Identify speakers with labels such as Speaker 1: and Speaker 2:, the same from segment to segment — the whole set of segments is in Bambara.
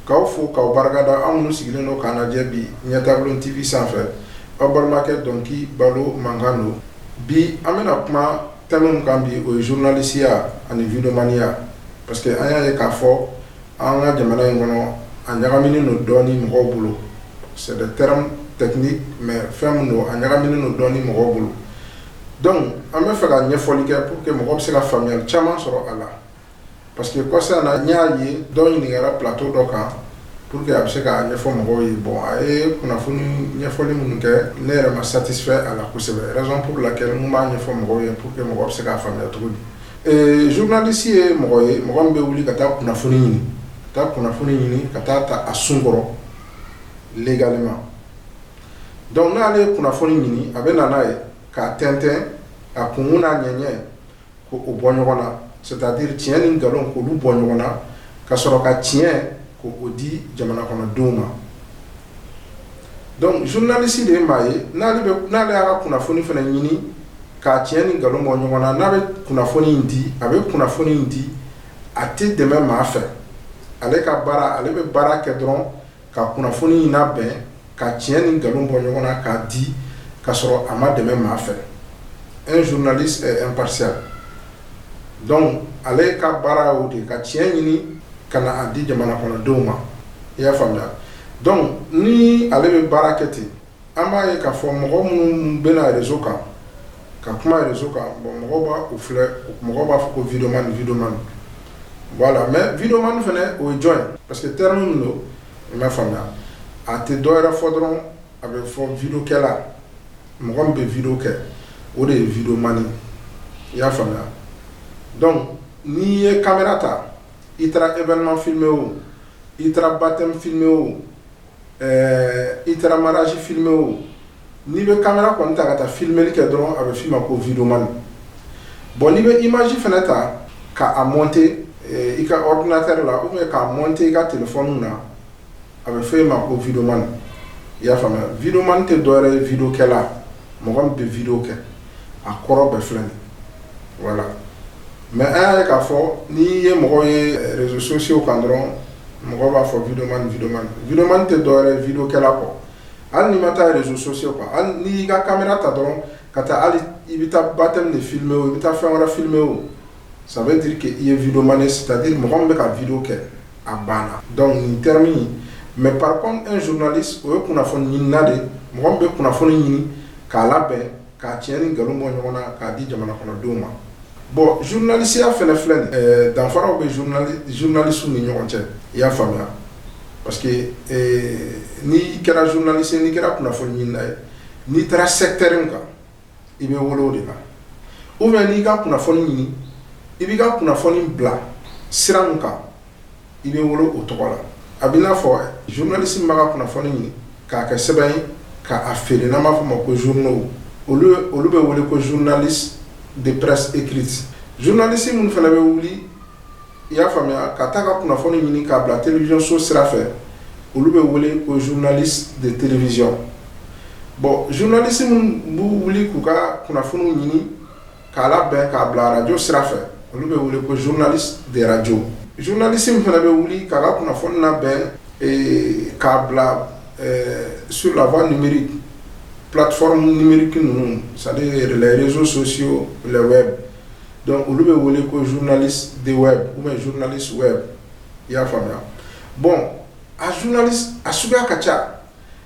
Speaker 1: k'aw fo k'aw barikada anw minnu sigilen don k'an lajɛ bi ɲɛtaabolo TV sanfɛ aw balimakɛ Dɔnki Balo mankan don bi an bɛna kuma thème min kan bi o ye journalisiya ani vidéomaniya parce que an y'a ye k'a fɔ an ka jamana in kɔnɔ a ɲagaminen don dɔɔni mɔgɔw bolo c'est des termes techniques mais fɛn min don a ɲagaminen don dɔɔni mɔgɔw bolo donc an bɛ fɛ ka ɲɛfɔli kɛ pour que mɔgɔw bɛ se ka faamuyali caman sɔrɔ a la parce que kɔsa na n y'a ye dɔ ɲininkara plateau dɔ kan pour que a bɛ se ka ɲɛfɔ mɔgɔw ye bon a ye kunnafoni ɲɛfɔli minnu kɛ ne yɛrɛ ma satisfait a la kosɛbɛ raison pour laquelle n b'a ɲɛfɔ mɔgɔw ye pour que mɔgɔw bɛ se k'a faamuya cogo di journaliste ye mɔgɔ ye mɔgɔ min bɛ wuli ka taa kunnafoni ɲini ka taa ta a sun kɔrɔ légalement donc n'ale ye kunnafoni ɲini a bɛ na n'a ye k'a tɛntɛn a kun n'a ɲɛɲɛ k'o bɔ ɲɔgɔn na c'est-à-dire tiɲɛ ni nkalon k'olu bɔ ɲɔgɔn na ka sɔrɔ ka tiɲɛ k'o di jamana kɔnɔdenw ma donc journaliste de ye maa ye n'ale y'a ka kunnafoni fana ɲini k'a tiɲɛ ni nkalon bɔ ɲɔgɔn na n'a bɛ kunnafoni in di a bɛ kunnafoni in di a tɛ dɛmɛ maa fɛ ale bɛ baara kɛ dɔrɔn ka kunnafoni in labɛn ka tiɲɛ ni nkalon bɔ ɲɔgɔn na k'a di ka sɔrɔ a ma dɛmɛ maa fɛ un journaliste est impartial donc ale ka baara o de ka tiɲɛ ɲini ka na a di jamana kɔnɔdenw ma i y'a faamuya donc ni ale bɛ baara kɛ ten an b'a ye k'a fɔ mɔgɔ minnu bɛ na réseau kan ka kuma réseau kan bon mɔgɔw b'a fɔ ko vidéoman voilà mais vidéoman fana o ye jɔn ye parce que terme min don i m'a faamuya a tɛ dɔ wɛrɛ fɔ dɔrɔn a bɛ fɔ vidéokɛla mɔgɔ min bɛ vidéo kɛ o de ye vidéoman i y'a faamuya donc n'i ye caméra ta i taara événement filmé o i taara baptême filmé o i taara mariage filmé o n'i bɛ caméra kɔni ta ka taa filmeli kɛ dɔrɔn a bɛ f'i ma ko vidéoman bon n'i bɛ image fana ta k'a monter i ka ordinateur la ou bien k'a monter i ka téléphone na a bɛ f'e ma ko vidéoman i y'a faamuya vidéoman tɛ dɔwɛrɛ ye vidéokɛla mɔgɔ min bɛ vidéo kɛ a kɔrɔ bɛɛ filɛ nin voilà mais an y'a ye k'a fɔ n'i ye mɔgɔ ye réseaux sociaux kan dɔrɔn mɔgɔ b'a fɔ vidéoman tɛ dɔwɛrɛ ye vidéokɛla kɔ hali n'i ma taa réseaux sociaux kan hali n'i y'i ka caméra ta dɔrɔn ka taa hali i bɛ taa baptême de filmer o i bɛ taa fɛn wɛrɛ filmer o ça veut dire que i ye vidéoman ye c'est-à-dire mɔgɔ min bɛ ka vidéo kɛ a banna donc nin terme in mais par contre un journaliste o ye kunnafoni ɲinina de mɔgɔ min bɛ kunnafoni ɲini k'a labɛn k'a tiɲɛ ni nkalon bɔ ɲɔgɔn na k'a di jamana kɔnɔdenw ma bon journalisiya fɛnɛ filɛ nin danfaraw bɛ journaliste ni ɲɔgɔn cɛ i y'a faamuya parce que n'i kɛra journaliste n'i kɛra kunnafoni ɲinina ye n'i taara secteur min kan i bɛ wele o de la ou bien n'i ka kunnafoni ɲini i b'i ka kunnafoni bila sira min kan i bɛ wele o tɔgɔ la a b'i n'a fɔ journaliste min b'a ka kunnafoni ɲini k'a kɛ sɛbɛn ye k'a feere n'an b'a fɔ o ma ko journaux olu bɛ wele ko journaliste de presse écrite journaliste minnu fana bɛ wuli i y'a faamuya ka taa ka kunnafoni ɲini k'a bila télévision so sira fɛ olu bɛ wele ko journaliste de télévision bon journaliste minnu b'u wuli k'u ka kunnafoniw ɲini k'a labɛn k'a bila radio sira fɛ olu bɛ wele ko journaliste de radio journaliste min fana bɛ wuli k'a ka kunnafoni labɛn k'a bila sur la voie numérique plateforme numérique ninnu c'est-à-dire les réseaux sociaux le web donc olu bɛ wele ko journaliste de web ou bien journaliste web i y'a faamuya bon a journaliste a suguya ka ca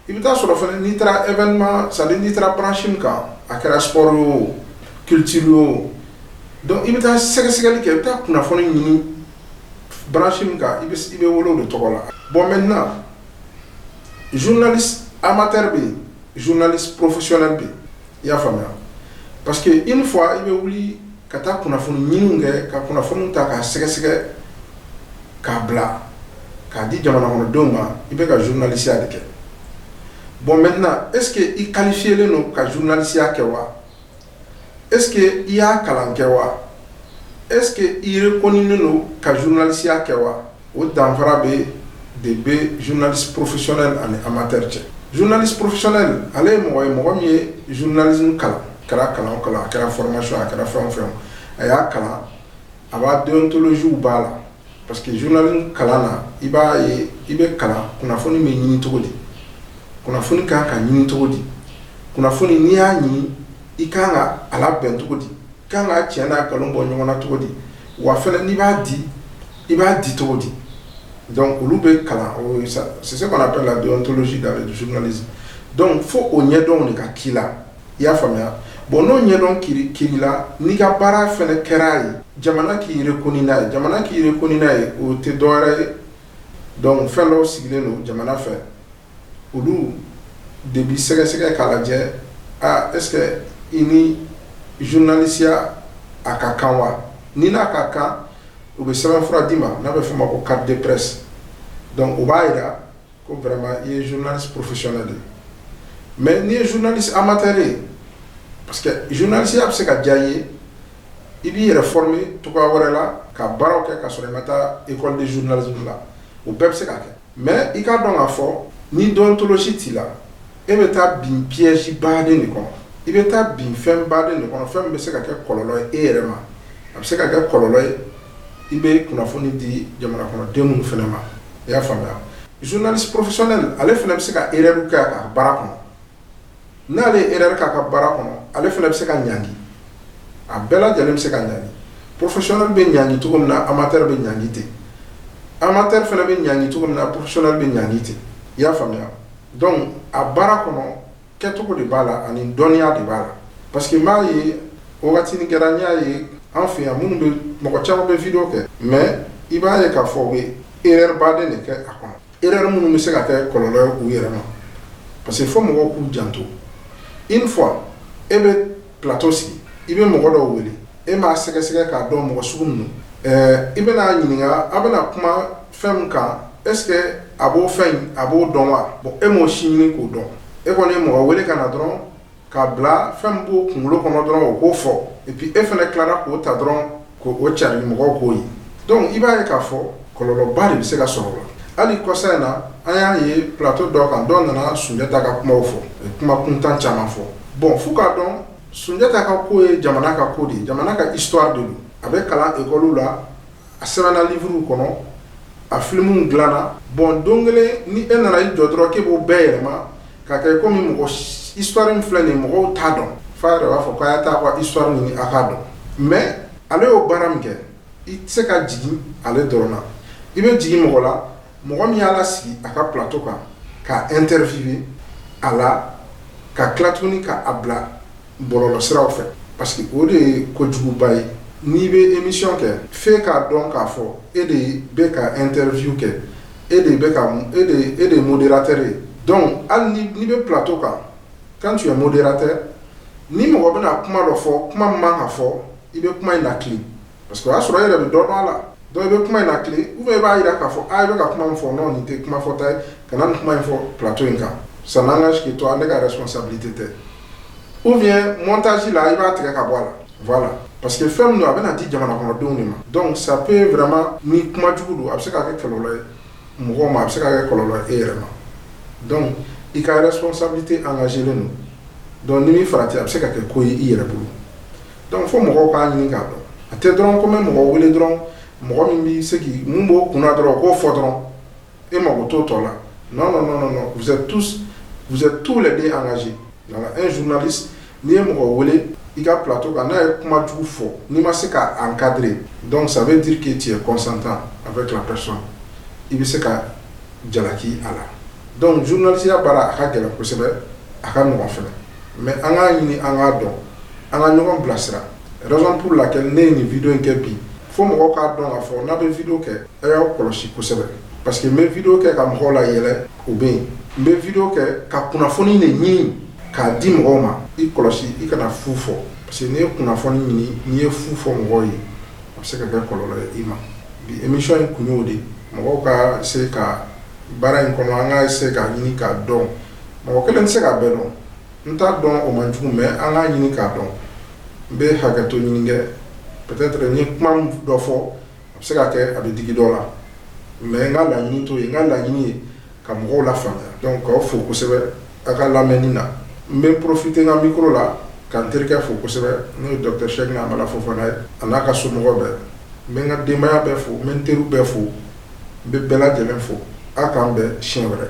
Speaker 1: i bɛ taa sɔrɔ fana n'i taara événement c'est-à-dire n'i taara branche min kan a kɛra sport ye o culture ye o donc i bɛ taa sɛgɛsɛgɛli kɛ i bɛ taa kunnafoni ɲini branche min kan i bɛ wele o de tɔgɔ la bon maintenant journaliste amateur bɛ yen journaliste professionnel bɛ yen i y'a faamuya parce que une fois i bɛ wuli ka taa kunnafoni ɲiniw kɛ ka kunnafoniw ta k'a sɛgɛsɛgɛ k'a bila k'a di jamana kɔnɔdenw ma i bɛ ka journalisiya de kɛ bon maintenant est ce que i qualifielen don ka journalisiya kɛ wa est ce que i y'a kalan kɛ wa est ce que i reconnu don ka journalisiya kɛ wa o danfara bɛ de bɛ journaliste professionnel ani amateur cɛ journaliste professionnel ale ye mɔgɔ ye mɔgɔ min ye journalisme kalan a kɛra formation a kɛra fɛn o fɛn a y'a kalan a b'a déontologie b'a la parce que journalisme kalan na i b'a ye i bɛ kalan kunnafoni bɛ ɲini cogo di kunnafoni kan ka ɲini cogo di kunnafoni n'i y'a ɲini i kan ka a labɛn cogo di i kan ka tiɲɛ n'a nkalon bɔ ɲɔgɔn na cogo di wa fɛnɛ n'i b'a di i b'a di cogo di donc olu bɛ kalan c'est ce qu'on appelle la déontologie dans le journalisme donc fo o ɲɛdɔn de ka k'i la i y'a faamuya bon n'o ɲɛdɔn kiri la n'i ka baara fɛnɛ kɛra ye jamana k'i reconnu n'a ye jamana k'i reconnu n'a ye o tɛ dɔwɛrɛ ye donc fɛn dɔw sigilen don jamana fɛ olu de bi sɛgɛsɛgɛ k'a lajɛ est-ce que i ni journalisiya a ka kan wa ni n'a ka kan u bɛ sɛbɛnfura d'i ma n'a bɛ f'o ma ko carte de presse donc o b'a yira ko vraiment i ye journaliste professionnel de mais n'i ye journaliste amateur ye parce que journalisiya bɛ se ka diya i ye i b'i yɛrɛ former cogoya wɛrɛ la ka baaraw kɛ ka sɔrɔ i ma taa école de journalisme la o bɛɛ bɛ se ka kɛ mais i k'a dɔn k'a fɔ ni déontologie t'i la e bɛ taa bin piège baden de kɔnɔ i bɛ taa bin fɛn baden de kɔnɔ fɛn min bɛ se ka kɛ kɔlɔlɔ ye e yɛrɛ ma a bɛ se ka kɛ kɔlɔlɔ ye i bɛ kunnafoni di jamana kɔnɔden minnu fana ma i y'a faamuya journaliste professionnel ale fana bɛ se ka erreur kɛ a ka baara kɔnɔ n'ale ye erreur k'a ka baara kɔnɔ ale fana bɛ se ka ɲangi a bɛɛ lajɛlen bɛ se ka ɲangi professionnel bɛ ɲangi cogo min na amateur bɛ ɲangi ten amateur fana bɛ ɲangi cogo min na professionnel bɛ ɲangi ten i y'a faamuya donc a baara kɔnɔ kɛcogo de b'a la ani dɔnniya de b'a la parce que n b'a ye wagati ni kɛra n y'a ye an fɛ yan minnu bɛ mɔgɔ caman bɛ video kɛ mais i b'a ye k'a fɔ u bɛ erreur baden de kɛ a kɔnɔ erreur minnu bɛ se ka kɛ kɔlɔlɔ ye u yɛrɛ ma parce que fo mɔgɔw k'u janto une fois e bɛ plateau sigi i bɛ mɔgɔ dɔw wele e m'a sɛgɛsɛgɛ k'a dɔn mɔgɔ sugu minnu i bɛna ɲininka a bɛna kuma fɛn min kan est-ce que a b'o fɛn in a b'o dɔn wa bon e m'o si ɲini k'o dɔn e kɔni ye mɔgɔ wele ka na dɔrɔn k'a bila fɛn min b'o kunkolo kɔnɔ dɔrɔn o k'o fɔ et puis e fana tilara k'o ta dɔrɔn k'o carin mɔgɔw k'o ye donc i b'a ye k'a fɔ kɔlɔlɔba de bɛ se ka sɔrɔ o la hali kɔsa in na an y'a ye plateau dɔ kan dɔ nana Sunjata ka kumaw fɔ kuma kuntan caman fɔ bon fo k'a dɔn Sunjata ka ko ye jamana ka ko de ye jamana ka histoire de don a bɛ kalan école la a sɛbɛnna livre kɔnɔ a filmu dilanna bon don kelen ni e nana i jɔ dɔrɔn k'e b'o bɛɛ yɛlɛma k'a kɛ komi mɔgɔ histoire min filɛ nin ye mɔgɔw t'a dɔn f'a yɛrɛ b'a fɔ k'a y'a taa ka histoire ɲini a k'a dɔn mais ale y'o baara min kɛ i tɛ se ka jigin ale dɔrɔn na i bɛ jigin mɔgɔ la mɔgɔ min y'a lasigi a ka plateau kan k'a interviewer a la ka tila tuguni k'a bila bɔlɔlɔ siraw fɛ parce que o de ye kojuguba ye n'i bɛ émission kɛ f'e k'a dɔn k'a fɔ e de bɛ ka interview kɛ e de ye modérateur ye donc hali n'i bɛ plateau kan quand tu es modérateur ni mɔgɔ bɛna kuma dɔ fɔ kuma min man ka fɔ i bɛ kuma in lakile parce que o y'a sɔrɔ e yɛrɛ bɛ dɔ dɔn a la donc i bɛ kuma in lakile ou bien i b'a yira k'a fɔ i bɛ ka kuma min fɔ non nin tɛ kuma fɔta ye kana nin kuma in fɔ plateau in kan ça n'engage que toi ne ka responsabilité tɛ ou bien montage la i b'a tigɛ ka bɔ a la voilà parce que fɛn min don a bɛna di jamana kɔnɔdenw de ma donc ça peut vraiment ni kuma jugu don a bɛ se ka kɛ kɔlɔlɔ ye mɔgɔw ma a bɛ se ka kɛ kɔlɔlɔ ye e yɛrɛ ma donc i ka responsabilité engagée len don donc ni min farati a bɛ se ka kɛ ko ye i yɛrɛ bolo donc fo mɔgɔw k'a ɲini k'a dɔn a tɛ dɔrɔn ko n bɛ mɔgɔ wele dɔrɔn mɔgɔ min b'i se k'i mun b'o kunna dɔrɔn k'o fɔ dɔrɔn e mago t'o tɔ la non vous êtes tous les deux engagés voilà un journaliste n'i ye mɔgɔ wele i ka plateau kan n'a ye kuma jugu fɔ n'i ma se ka encadrer donc ça veut dire que tu es consentant avec la personne i bɛ se ka jalaki a la donc journalisiya baara a ka gɛlɛn kosɛbɛ a ka nɔgɔn fɛnɛ mais an k'a ɲini an k'a dɔn an ka ɲɔgɔn bilasira raison pour laquelle ne ye nin video in kɛ bi fo mɔgɔw k'a dɔn k'a fɔ n'a bɛ video kɛ a y'aw kɔlɔsi kosɛbɛ parce que n bɛ video kɛ ka mɔgɔw la yɛlɛ o bɛ yen n bɛ video kɛ ka kunnafoni de ɲini k'a di mɔgɔw ma i kɔlɔsi i kana fu fɔ parce que n'i ye kunnafoni ɲini n'i ye fu fɔ mɔgɔw ye a bɛ se ka kɛ kɔlɔlɔ ye i ma bi émission in kun y'o de mɔgɔw ka se ka baara in kɔnɔ an ka se k'a ɲini k'a dɔn mɔgɔ kelen tɛ se k'a bɛɛ dɔn n t'a dɔn o man jugu mais an k'a ɲini k'a dɔn n bɛ hakɛto ɲini kɛ peut-être n ye kuma dɔ fɔ a bɛ se ka kɛ a bɛ digi dɔ la mais n ka laɲini t'o ye n ka laɲini ye ka mɔgɔw lafaamuya donc k'aw fo kosɛbɛ a ka lamɛnni na n bɛ profiter n ka micro la ka n terikɛ fo kosɛbɛ n'o ye docteur Cheick Amala Fofana ye a n'a ka somɔgɔw bɛɛ n bɛ n ka denbaya bɛɛ fo n bɛ n teriw bɛɛ fo n bɛ bɛɛ lajɛlen fo a k'an bɛn siɲɛ wɛrɛ